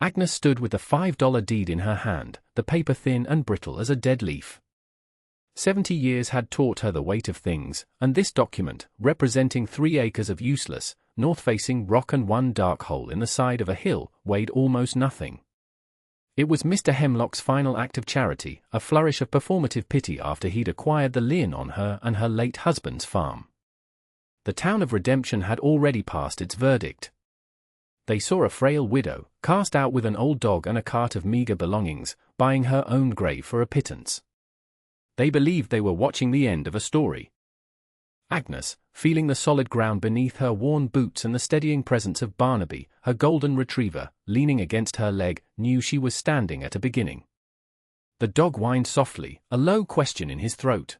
Agnes stood with the $5 deed in her hand, the paper thin and brittle as a dead leaf. 70 years had taught her the weight of things, and this document, representing 3 acres of useless, north-facing rock and one dark hole in the side of a hill, weighed almost nothing. It was Mr. Hemlock's final act of charity, a flourish of performative pity after he'd acquired the lien on her and her late husband's farm. The town of Redemption had already passed its verdict. They saw a frail widow, cast out with an old dog and a cart of meager belongings, buying her own grave for a pittance. They believed they were watching the end of a story. Agnes, feeling the solid ground beneath her worn boots and the steadying presence of Barnaby, her golden retriever, leaning against her leg, knew she was standing at a beginning. The dog whined softly, a low question in his throat.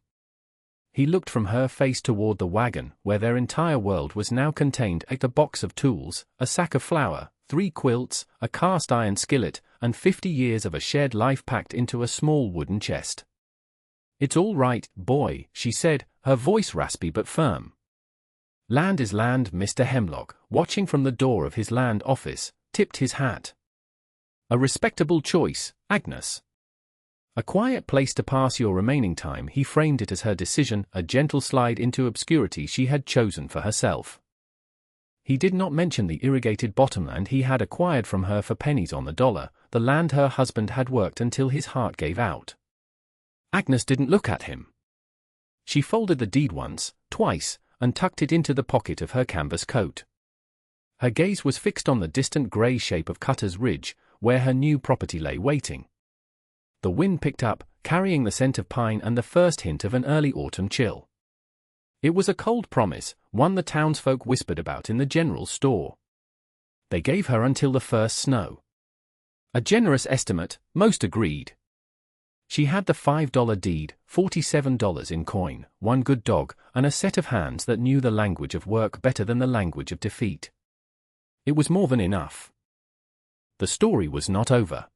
He looked from her face toward the wagon, where their entire world was now contained: a box of tools, a sack of flour, 3 quilts, a cast-iron skillet, and 50 years of a shared life packed into a small wooden chest. "It's all right, boy," she said, her voice raspy but firm. "Land is land." Mr. Hemlock, watching from the door of his land office, tipped his hat. "A respectable choice, Agnes. A quiet place to pass your remaining time." He framed it as her decision, a gentle slide into obscurity she had chosen for herself. He did not mention the irrigated bottomland he had acquired from her for pennies on the dollar, the land her husband had worked until his heart gave out. Agnes didn't look at him. She folded the deed once, twice, and tucked it into the pocket of her canvas coat. Her gaze was fixed on the distant grey shape of Cutter's Ridge, where her new property lay waiting. The wind picked up, carrying the scent of pine and the first hint of an early autumn chill. It was a cold promise, one the townsfolk whispered about in the general store. They gave her until the first snow. A generous estimate, most agreed. She had the $5 deed, $47 in coin, 1 good dog, and a set of hands that knew the language of work better than the language of defeat. It was more than enough. The story was not over.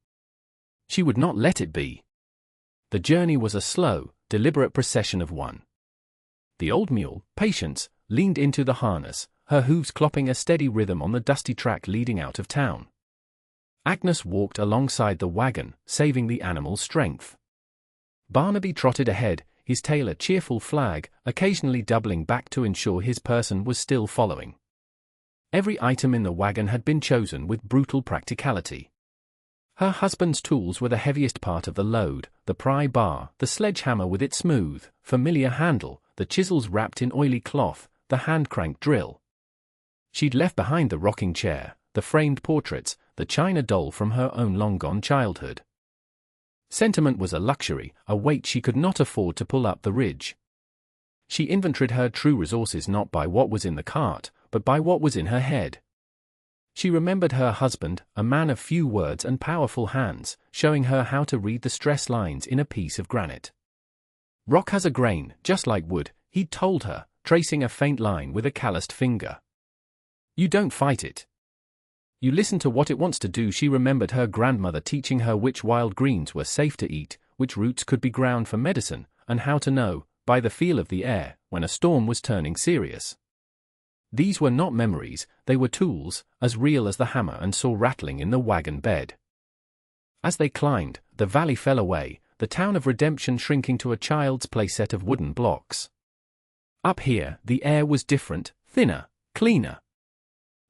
She would not let it be. The journey was a slow, deliberate procession of one. The old mule, Patience, leaned into the harness, her hooves clopping a steady rhythm on the dusty track leading out of town. Agnes walked alongside the wagon, saving the animal's strength. Barnaby trotted ahead, his tail a cheerful flag, occasionally doubling back to ensure his person was still following. Every item in the wagon had been chosen with brutal practicality. Her husband's tools were the heaviest part of the load: the pry bar, the sledgehammer with its smooth, familiar handle, the chisels wrapped in oily cloth, the hand-crank drill. She'd left behind the rocking chair, the framed portraits, the china doll from her own long-gone childhood. Sentiment was a luxury, a weight she could not afford to pull up the ridge. She inventoried her true resources not by what was in the cart, but by what was in her head. She remembered her husband, a man of few words and powerful hands, showing her how to read the stress lines in a piece of granite. "Rock has a grain, just like wood," he'd told her, tracing a faint line with a calloused finger. "You don't fight it. You listen to what it wants to do." She remembered her grandmother teaching her which wild greens were safe to eat, which roots could be ground for medicine, and how to know, by the feel of the air, when a storm was turning serious. These were not memories, they were tools, as real as the hammer and saw rattling in the wagon bed. As they climbed, the valley fell away, the town of Redemption shrinking to a child's playset of wooden blocks. Up here, the air was different, thinner, cleaner.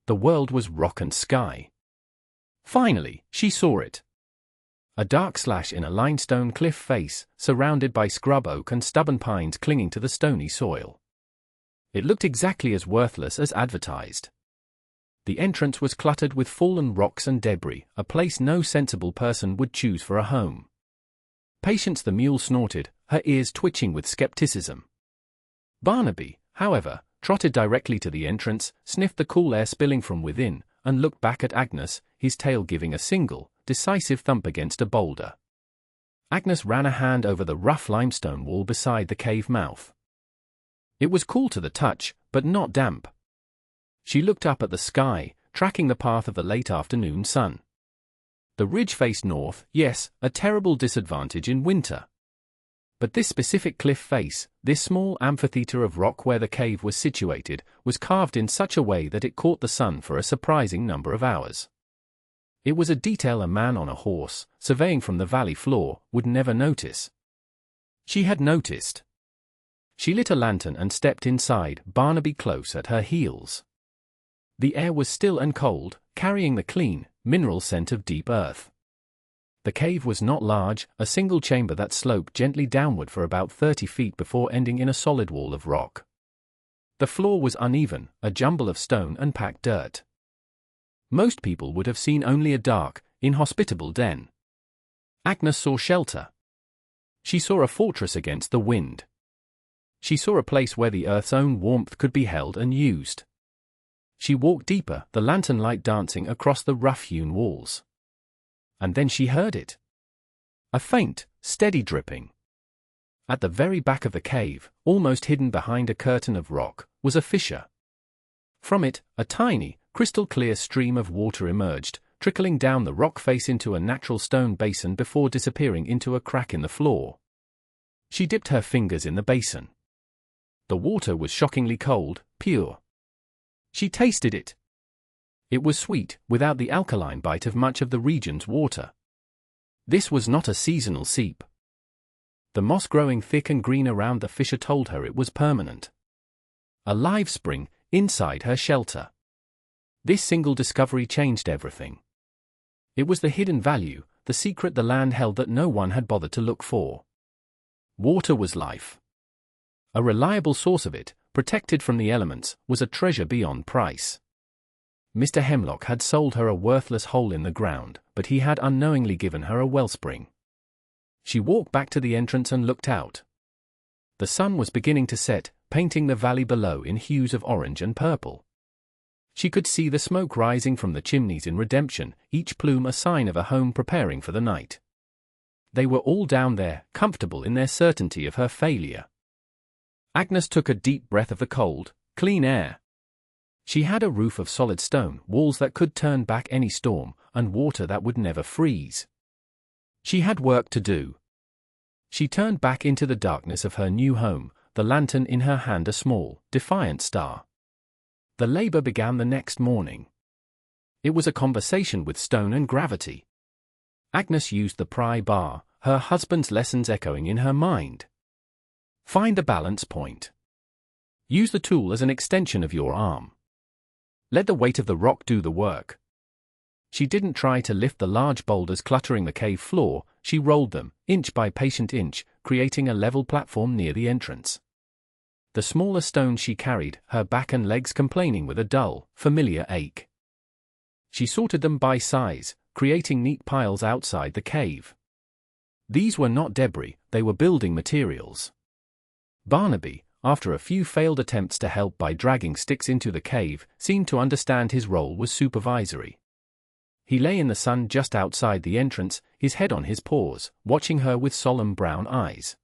The world was rock and sky. Finally, she saw it. A dark slash in a limestone cliff face, surrounded by scrub oak and stubborn pines clinging to the stony soil. It looked exactly as worthless as advertised. The entrance was cluttered with fallen rocks and debris, a place no sensible person would choose for a home. Patience the mule snorted, her ears twitching with skepticism. Barnaby, however, trotted directly to the entrance, sniffed the cool air spilling from within, and looked back at Agnes, his tail giving a single, decisive thump against a boulder. Agnes ran a hand over the rough limestone wall beside the cave mouth. It was cool to the touch, but not damp. She looked up at the sky, tracking the path of the late afternoon sun. The ridge faced north, yes, a terrible disadvantage in winter. But this specific cliff face, this small amphitheater of rock where the cave was situated, was carved in such a way that it caught the sun for a surprising number of hours. It was a detail a man on a horse, surveying from the valley floor, would never notice. She had noticed. She lit a lantern and stepped inside, Barnaby close at her heels. The air was still and cold, carrying the clean, mineral scent of deep earth. The cave was not large, a single chamber that sloped gently downward for about 30 feet before ending in a solid wall of rock. The floor was uneven, a jumble of stone and packed dirt. Most people would have seen only a dark, inhospitable den. Agnes saw shelter. She saw a fortress against the wind. She saw a place where the earth's own warmth could be held and used. She walked deeper, the lantern light dancing across the rough-hewn walls. And then she heard it. A faint, steady dripping. At the very back of the cave, almost hidden behind a curtain of rock, was a fissure. From it, a tiny, crystal-clear stream of water emerged, trickling down the rock face into a natural stone basin before disappearing into a crack in the floor. She dipped her fingers in the basin. The water was shockingly cold, pure. She tasted it. It was sweet, without the alkaline bite of much of the region's water. This was not a seasonal seep. The moss growing thick and green around the fissure told her it was permanent. A live spring, inside her shelter. This single discovery changed everything. It was the hidden value, the secret the land held that no one had bothered to look for. Water was life. A reliable source of it, protected from the elements, was a treasure beyond price. Mr. Hemlock had sold her a worthless hole in the ground, but he had unknowingly given her a wellspring. She walked back to the entrance and looked out. The sun was beginning to set, painting the valley below in hues of orange and purple. She could see the smoke rising from the chimneys in Redemption, each plume a sign of a home preparing for the night. They were all down there, comfortable in their certainty of her failure. Agnes took a deep breath of the cold, clean air. She had a roof of solid stone, walls that could turn back any storm, and water that would never freeze. She had work to do. She turned back into the darkness of her new home, the lantern in her hand a small, defiant star. The labor began the next morning. It was a conversation with stone and gravity. Agnes used the pry bar, her husband's lessons echoing in her mind. Find the balance point. Use the tool as an extension of your arm. Let the weight of the rock do the work. She didn't try to lift the large boulders cluttering the cave floor, she rolled them, inch by patient inch, creating a level platform near the entrance. The smaller stones she carried, her back and legs complaining with a dull, familiar ache. She sorted them by size, creating neat piles outside the cave. These were not debris, they were building materials. Barnaby, after a few failed attempts to help by dragging sticks into the cave, seemed to understand his role was supervisory. He lay in the sun just outside the entrance, his head on his paws, watching her with solemn brown eyes.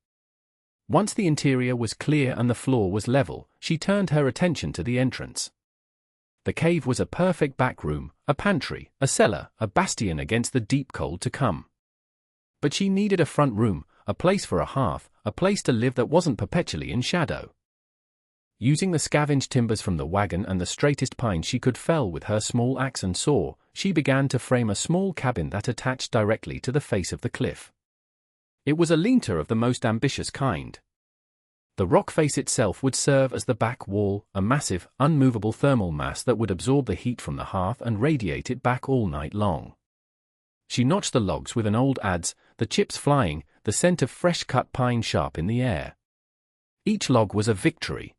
Once the interior was clear and the floor was level, she turned her attention to the entrance. The cave was a perfect back room, a pantry, a cellar, a bastion against the deep cold to come. But she needed a front room, a place for a hearth, a place to live that wasn't perpetually in shadow. Using the scavenged timbers from the wagon and the straightest pine she could fell with her small axe and saw, she began to frame a small cabin that attached directly to the face of the cliff. It was a lean-to of the most ambitious kind. The rock face itself would serve as the back wall, a massive, unmovable thermal mass that would absorb the heat from the hearth and radiate it back all night long. She notched the logs with an old adze, the chips flying, the scent of fresh-cut pine sharp in the air. Each log was a victory.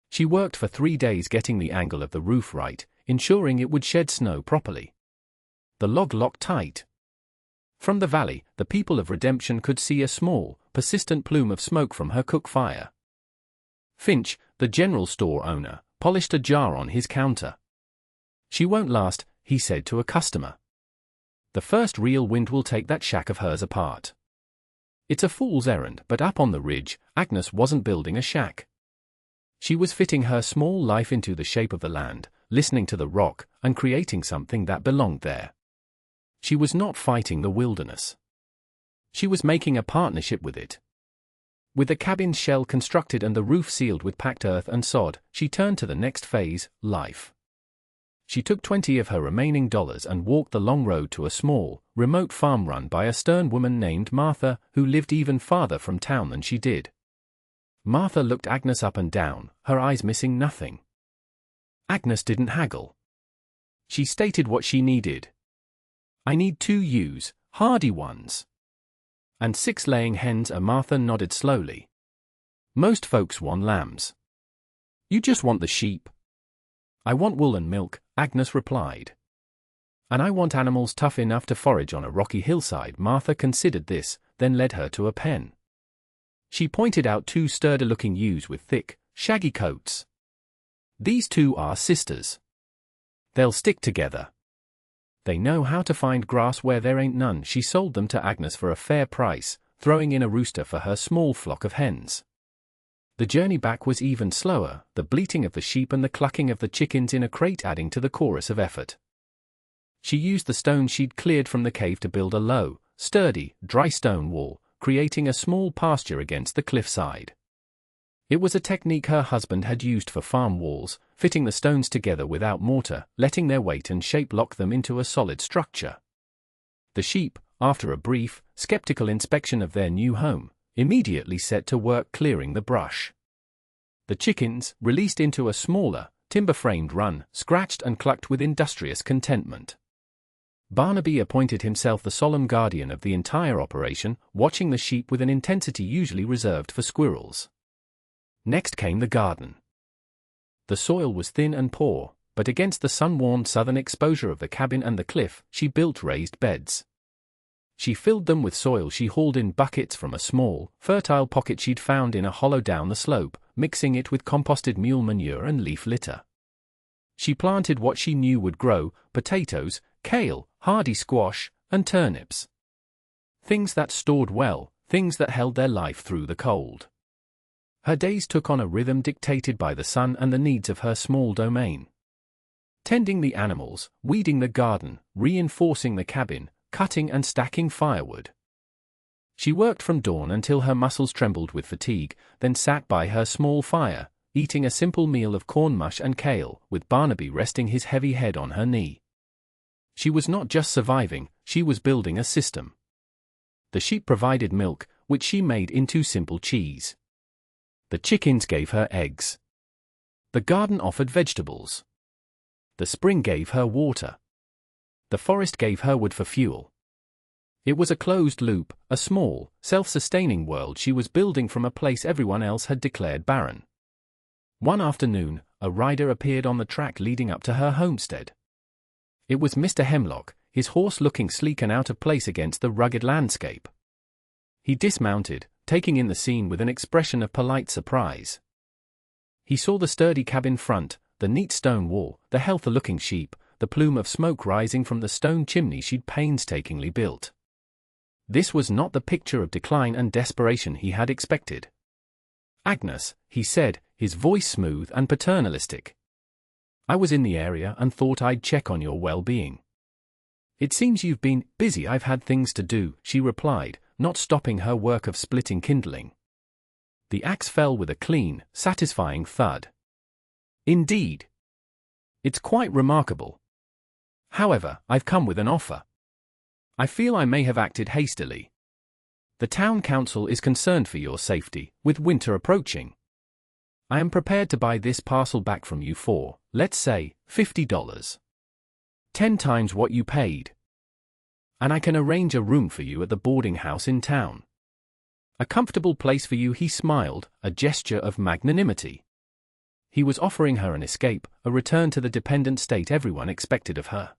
She worked for 3 days getting the angle of the roof right, ensuring it would shed snow properly. The log locked tight. From the valley, the people of Redemption could see a small, persistent plume of smoke from her cook fire. Finch, the general store owner, polished a jar on his counter. "She won't last," he said to a customer. "The first real wind will take that shack of hers apart." It's a fool's errand, but up on the ridge, Agnes wasn't building a shack. She was fitting her small life into the shape of the land, listening to the rock, and creating something that belonged there. She was not fighting the wilderness. She was making a partnership with it. With the cabin's shell constructed and the roof sealed with packed earth and sod, she turned to the next phase, life. She took 20 of her remaining dollars and walked the long road to a small, remote farm run by a stern woman named Martha, who lived even farther from town than she did. Martha looked Agnes up and down, her eyes missing nothing. Agnes didn't haggle. She stated what she needed. "I need 2 ewes, hardy ones. And 6 laying hens." Martha nodded slowly. "Most folks want lambs. You just want the sheep." "I want wool and milk," Agnes replied. "And I want animals tough enough to forage on a rocky hillside." Martha considered this, then led her to a pen. She pointed out 2 sturdy-looking ewes with thick, shaggy coats. "These 2 are sisters. They'll stick together. They know how to find grass where there ain't none." She sold them to Agnes for a fair price, throwing in a rooster for her small flock of hens. The journey back was even slower, the bleating of the sheep and the clucking of the chickens in a crate adding to the chorus of effort. She used the stones she'd cleared from the cave to build a low, sturdy, dry stone wall, creating a small pasture against the cliffside. It was a technique her husband had used for farm walls, fitting the stones together without mortar, letting their weight and shape lock them into a solid structure. The sheep, after a brief, skeptical inspection of their new home, immediately set to work clearing the brush. The chickens, released into a smaller, timber-framed run, scratched and clucked with industrious contentment. Barnaby appointed himself the solemn guardian of the entire operation, watching the sheep with an intensity usually reserved for squirrels. Next came the garden. The soil was thin and poor, but against the sun-warmed southern exposure of the cabin and the cliff, she built raised beds. She filled them with soil she hauled in buckets from a small, fertile pocket she'd found in a hollow down the slope, mixing it with composted mule manure and leaf litter. She planted what she knew would grow: potatoes, kale, hardy squash, and turnips. Things that stored well, things that held their life through the cold. Her days took on a rhythm dictated by the sun and the needs of her small domain. Tending the animals, weeding the garden, reinforcing the cabin, cutting and stacking firewood. She worked from dawn until her muscles trembled with fatigue, then sat by her small fire, eating a simple meal of corn mush and kale, with Barnaby resting his heavy head on her knee. She was not just surviving, she was building a system. The sheep provided milk, which she made into simple cheese. The chickens gave her eggs. The garden offered vegetables. The spring gave her water. The forest gave her wood for fuel. It was a closed loop, a small, self-sustaining world she was building from a place everyone else had declared barren. One afternoon, a rider appeared on the track leading up to her homestead. It was Mr. Hemlock, his horse looking sleek and out of place against the rugged landscape. He dismounted, taking in the scene with an expression of polite surprise. He saw the sturdy cabin front, the neat stone wall, the healthy-looking sheep, the plume of smoke rising from the stone chimney she'd painstakingly built. This was not the picture of decline and desperation he had expected. "Agnes," he said, his voice smooth and paternalistic. "I was in the area and thought I'd check on your well-being." "It seems you've been busy." "I've had things to do," she replied, not stopping her work of splitting kindling. The axe fell with a clean, satisfying thud. "Indeed. It's quite remarkable. However, I've come with an offer. I feel I may have acted hastily. The town council is concerned for your safety, with winter approaching. I am prepared to buy this parcel back from you for, let's say, $50. 10 times what you paid. And I can arrange a room for you at the boarding house in town. A comfortable place for you." He smiled, a gesture of magnanimity. He was offering her an escape, a return to the dependent state everyone expected of her.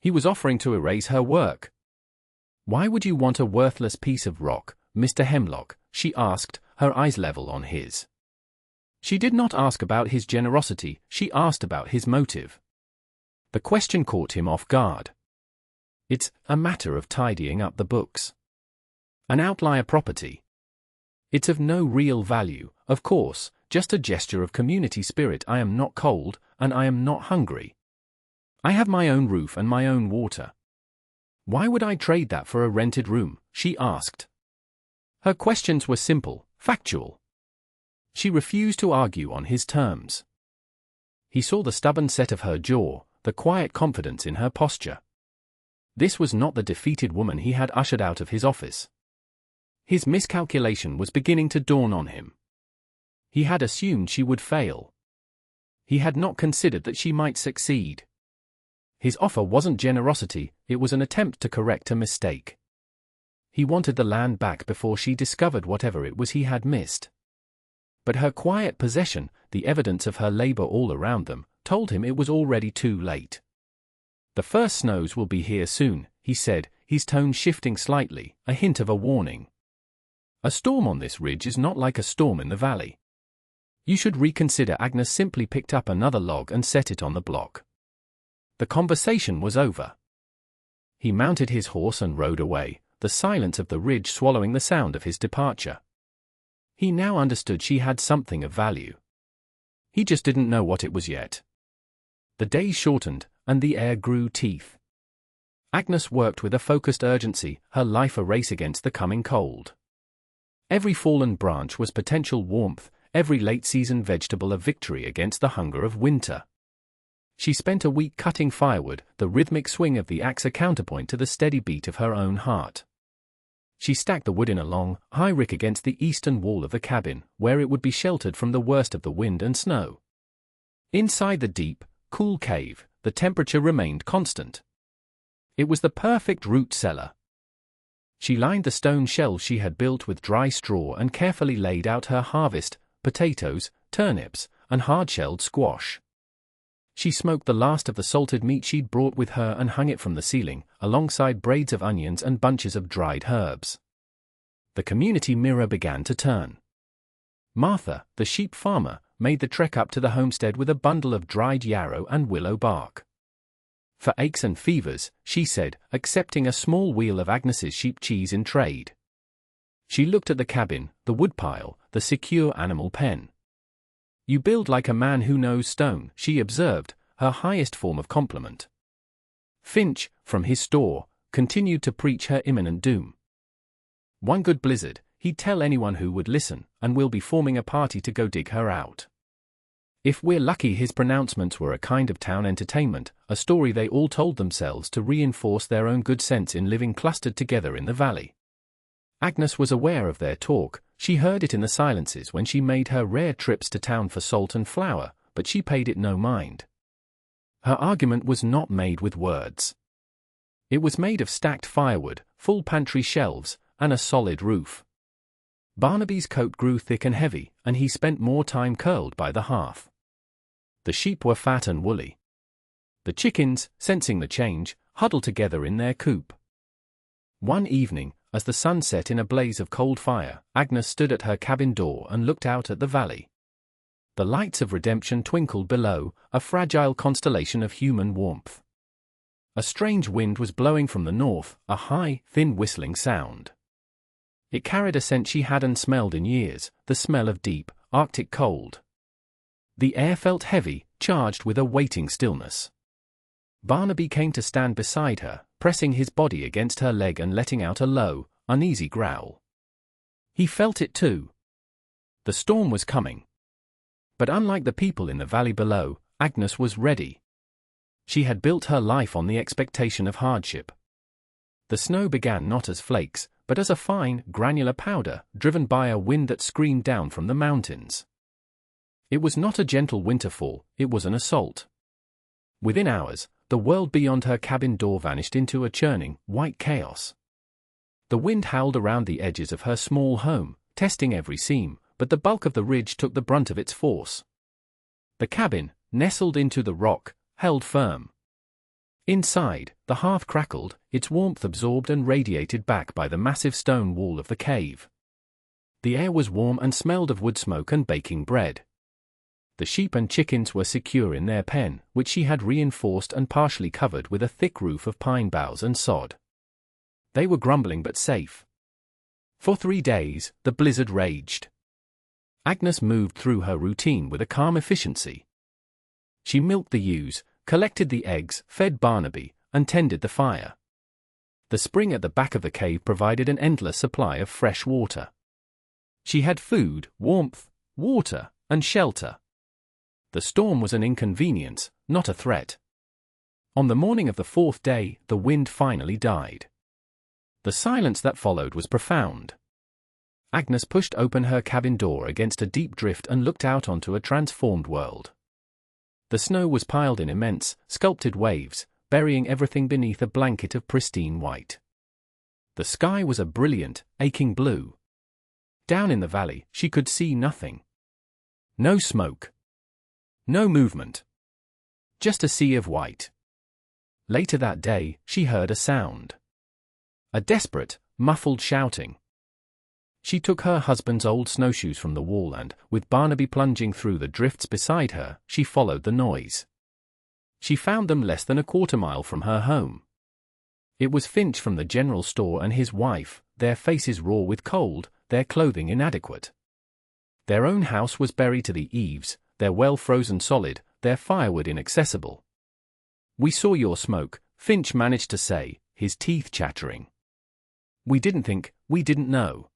He was offering to erase her work. "Why would you want a worthless piece of rock, Mr. Hemlock?" she asked, her eyes level on his. She did not ask about his generosity, she asked about his motive. The question caught him off guard. "It's a matter of tidying up the books. An outlier property. It's of no real value, of course, just a gesture of community spirit. I am not cold, and I am not hungry. I have my own roof and my own water. Why would I trade that for a rented room?" she asked. Her questions were simple, factual. She refused to argue on his terms. He saw the stubborn set of her jaw, the quiet confidence in her posture. This was not the defeated woman he had ushered out of his office. His miscalculation was beginning to dawn on him. He had assumed she would fail. He had not considered that she might succeed. His offer wasn't generosity, it was an attempt to correct a mistake. He wanted the land back before she discovered whatever it was he had missed. But her quiet possession, the evidence of her labor all around them, told him it was already too late. "The first snows will be here soon," he said, his tone shifting slightly, a hint of a warning. "A storm on this ridge is not like a storm in the valley. You should reconsider." Agnes simply picked up another log and set it on the block. The conversation was over. He mounted his horse and rode away, the silence of the ridge swallowing the sound of his departure. He now understood she had something of value. He just didn't know what it was yet. The days shortened, and the air grew teeth. Agnes worked with a focused urgency, her life a race against the coming cold. Every fallen branch was potential warmth, every late-season vegetable a victory against the hunger of winter. She spent a week cutting firewood, the rhythmic swing of the axe a counterpoint to the steady beat of her own heart. She stacked the wood in a long, high rick against the eastern wall of the cabin, where it would be sheltered from the worst of the wind and snow. Inside the deep, cool cave, the temperature remained constant. It was the perfect root cellar. She lined the stone shelves she had built with dry straw and carefully laid out her harvest, potatoes, turnips, and hard-shelled squash. She smoked the last of the salted meat she'd brought with her and hung it from the ceiling, alongside braids of onions and bunches of dried herbs. The community mirror began to turn. Martha, the sheep farmer, made the trek up to the homestead with a bundle of dried yarrow and willow bark. "For aches and fevers," she said, accepting a small wheel of Agnes's sheep cheese in trade. She looked at the cabin, the woodpile, the secure animal pen. "You build like a man who knows stone," she observed, her highest form of compliment. Finch, from his store, continued to preach her imminent doom. "One good blizzard, he'd tell anyone who would listen, and we'll be forming a party to go dig her out." If we're lucky, his pronouncements were a kind of town entertainment, a story they all told themselves to reinforce their own good sense in living clustered together in the valley. Agnes was aware of their talk. She heard it in the silences when she made her rare trips to town for salt and flour, but she paid it no mind. Her argument was not made with words. It was made of stacked firewood, full pantry shelves, and a solid roof. Barnaby's coat grew thick and heavy, and he spent more time curled by the hearth. The sheep were fat and woolly. The chickens, sensing the change, huddled together in their coop. One evening, as the sun set in a blaze of cold fire, Agnes stood at her cabin door and looked out at the valley. The lights of redemption twinkled below, a fragile constellation of human warmth. A strange wind was blowing from the north, a high, thin whistling sound. It carried a scent she hadn't smelled in years, the smell of deep, Arctic cold. The air felt heavy, charged with a waiting stillness. Barnaby came to stand beside her, pressing his body against her leg and letting out a low, uneasy growl. He felt it too. The storm was coming. But unlike the people in the valley below, Agnes was ready. She had built her life on the expectation of hardship. The snow began not as flakes, but as a fine, granular powder, driven by a wind that screamed down from the mountains. It was not a gentle winterfall, it was an assault. Within hours, the world beyond her cabin door vanished into a churning, white chaos. The wind howled around the edges of her small home, testing every seam, but the bulk of the ridge took the brunt of its force. The cabin, nestled into the rock, held firm. Inside, the hearth crackled, its warmth absorbed and radiated back by the massive stone wall of the cave. The air was warm and smelled of wood smoke and baking bread. The sheep and chickens were secure in their pen, which she had reinforced and partially covered with a thick roof of pine boughs and sod. They were grumbling but safe. For 3 days, the blizzard raged. Agnes moved through her routine with a calm efficiency. She milked the ewes, collected the eggs, fed Barnaby, and tended the fire. The spring at the back of the cave provided an endless supply of fresh water. She had food, warmth, water, and shelter. The storm was an inconvenience, not a threat. On the morning of the fourth day, the wind finally died. The silence that followed was profound. Agnes pushed open her cabin door against a deep drift and looked out onto a transformed world. The snow was piled in immense, sculpted waves, burying everything beneath a blanket of pristine white. The sky was a brilliant, aching blue. Down in the valley, she could see nothing. No smoke. No movement. Just a sea of white. Later that day, she heard a sound. A desperate, muffled shouting. She took her husband's old snowshoes from the wall and, with Barnaby plunging through the drifts beside her, she followed the noise. She found them less than a quarter-mile from her home. It was Finch from the general store and his wife, their faces raw with cold, their clothing inadequate. Their own house was buried to the eaves, their well frozen solid, their firewood inaccessible. "We saw your smoke," Finch managed to say, his teeth chattering. "We didn't think, we didn't know."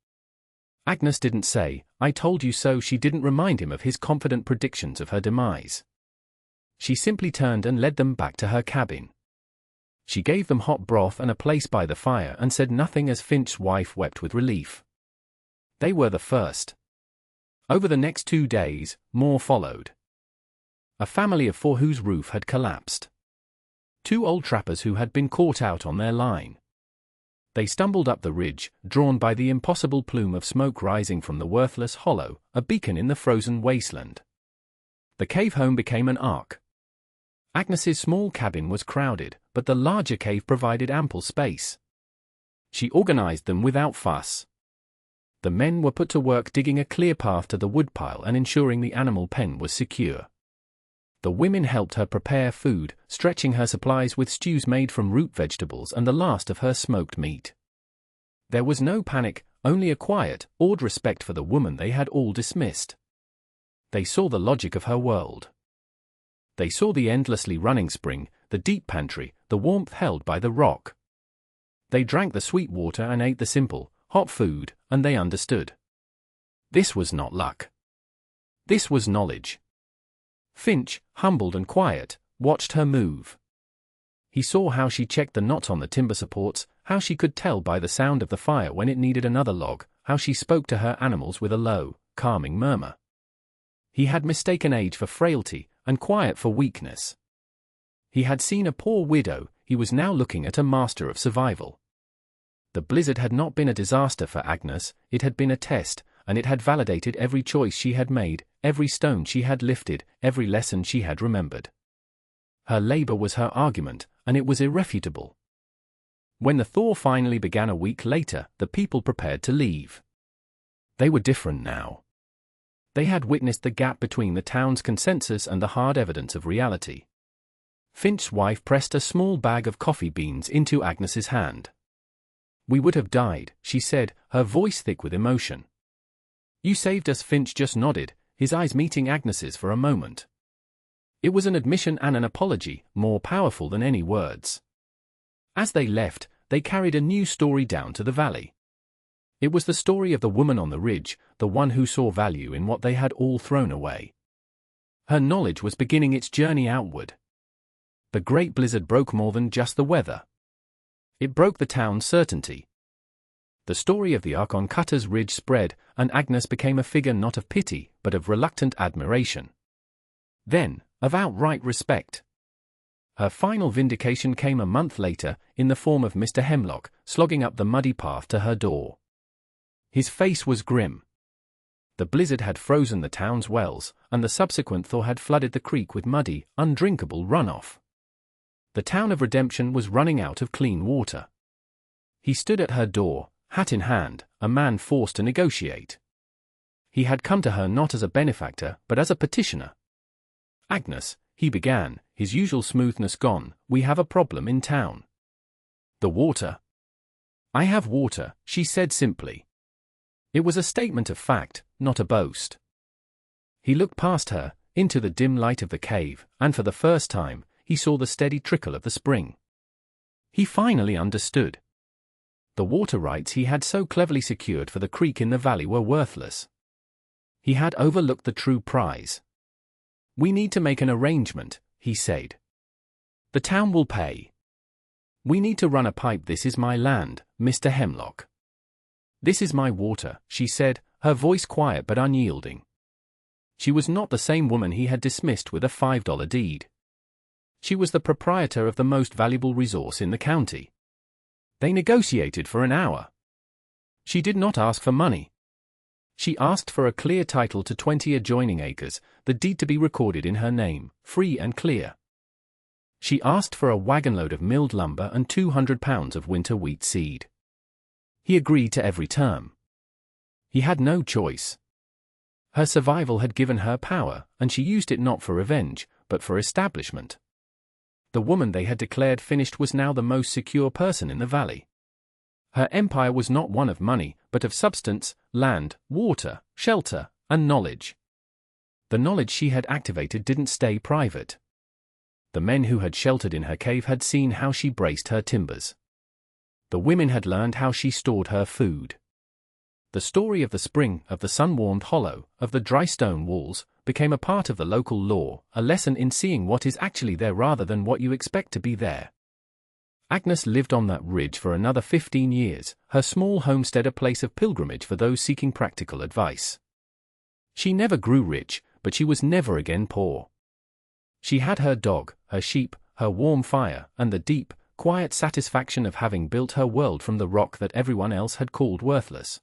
Agnes didn't say, "I told you so." She didn't remind him of his confident predictions of her demise. She simply turned and led them back to her cabin. She gave them hot broth and a place by the fire and said nothing as Finch's wife wept with relief. They were the first. Over the next 2 days, more followed. A family of 4 whose roof had collapsed. 2 old trappers who had been caught out on their line. They stumbled up the ridge, drawn by the impossible plume of smoke rising from the worthless hollow, a beacon in the frozen wasteland. The cave home became an ark. Agnes's small cabin was crowded, but the larger cave provided ample space. She organized them without fuss. The men were put to work digging a clear path to the woodpile and ensuring the animal pen was secure. The women helped her prepare food, stretching her supplies with stews made from root vegetables and the last of her smoked meat. There was no panic, only a quiet, awed respect for the woman they had all dismissed. They saw the logic of her world. They saw the endlessly running spring, the deep pantry, the warmth held by the rock. They drank the sweet water and ate the simple, hot food, and they understood. This was not luck. This was knowledge. Finch, humbled and quiet, watched her move. He saw how she checked the knots on the timber supports, how she could tell by the sound of the fire when it needed another log, how she spoke to her animals with a low, calming murmur. He had mistaken age for frailty, and quiet for weakness. He had seen a poor widow, he was now looking at a master of survival. The blizzard had not been a disaster for Agnes, it had been a test, and it had validated every choice she had made, every stone she had lifted, every lesson she had remembered. Her labor was her argument, and it was irrefutable. When the thaw finally began a week later, the people prepared to leave. They were different now. They had witnessed the gap between the town's consensus and the hard evidence of reality. Finch's wife pressed a small bag of coffee beans into Agnes's hand. "We would have died," she said, her voice thick with emotion. "You saved us." Finch just nodded, his eyes meeting Agnes's for a moment. It was an admission and an apology, more powerful than any words. As they left, they carried a new story down to the valley. It was the story of the woman on the ridge, the one who saw value in what they had all thrown away. Her knowledge was beginning its journey outward. The great blizzard broke more than just the weather. It broke the town's certainty. The story of the ark on Cutter's Ridge spread, and Agnes became a figure not of pity, but of reluctant admiration. Then, of outright respect. Her final vindication came a month later, in the form of Mr. Hemlock, slogging up the muddy path to her door. His face was grim. The blizzard had frozen the town's wells, and the subsequent thaw had flooded the creek with muddy, undrinkable runoff. The town of Redemption was running out of clean water. He stood at her door, hat in hand, a man forced to negotiate. He had come to her not as a benefactor, but as a petitioner. "Agnes," he began, his usual smoothness gone, "we have a problem in town." "The water?" "I have water," she said simply. It was a statement of fact, not a boast. He looked past her, into the dim light of the cave, and for the first time, he saw the steady trickle of the spring. He finally understood. The water rights he had so cleverly secured for the creek in the valley were worthless. He had overlooked the true prize. "We need to make an arrangement," he said. The town will pay. We need to run a pipe. This is my land, Mr. Hemlock. This is my water, she said, her voice quiet but unyielding. She was not the same woman he had dismissed with a $5 deed. She was the proprietor of the most valuable resource in the county. They negotiated for an hour. She did not ask for money. She asked for a clear title to 20 adjoining acres, the deed to be recorded in her name, free and clear. She asked for a wagonload of milled lumber and 200 pounds of winter wheat seed. He agreed to every term. He had no choice. Her survival had given her power, and she used it not for revenge, but for establishment. The woman they had declared finished was now the most secure person in the valley. Her empire was not one of money, but of substance, land, water, shelter, and knowledge. The knowledge she had activated didn't stay private. The men who had sheltered in her cave had seen how she braced her timbers. The women had learned how she stored her food. The story of the spring, of the sun-warmed hollow, of the dry stone walls, became a part of the local law, a lesson in seeing what is actually there rather than what you expect to be there. Agnes lived on that ridge for another 15 years, her small homestead a place of pilgrimage for those seeking practical advice. She never grew rich, but she was never again poor. She had her dog, her sheep, her warm fire, and the deep, quiet satisfaction of having built her world from the rock that everyone else had called worthless.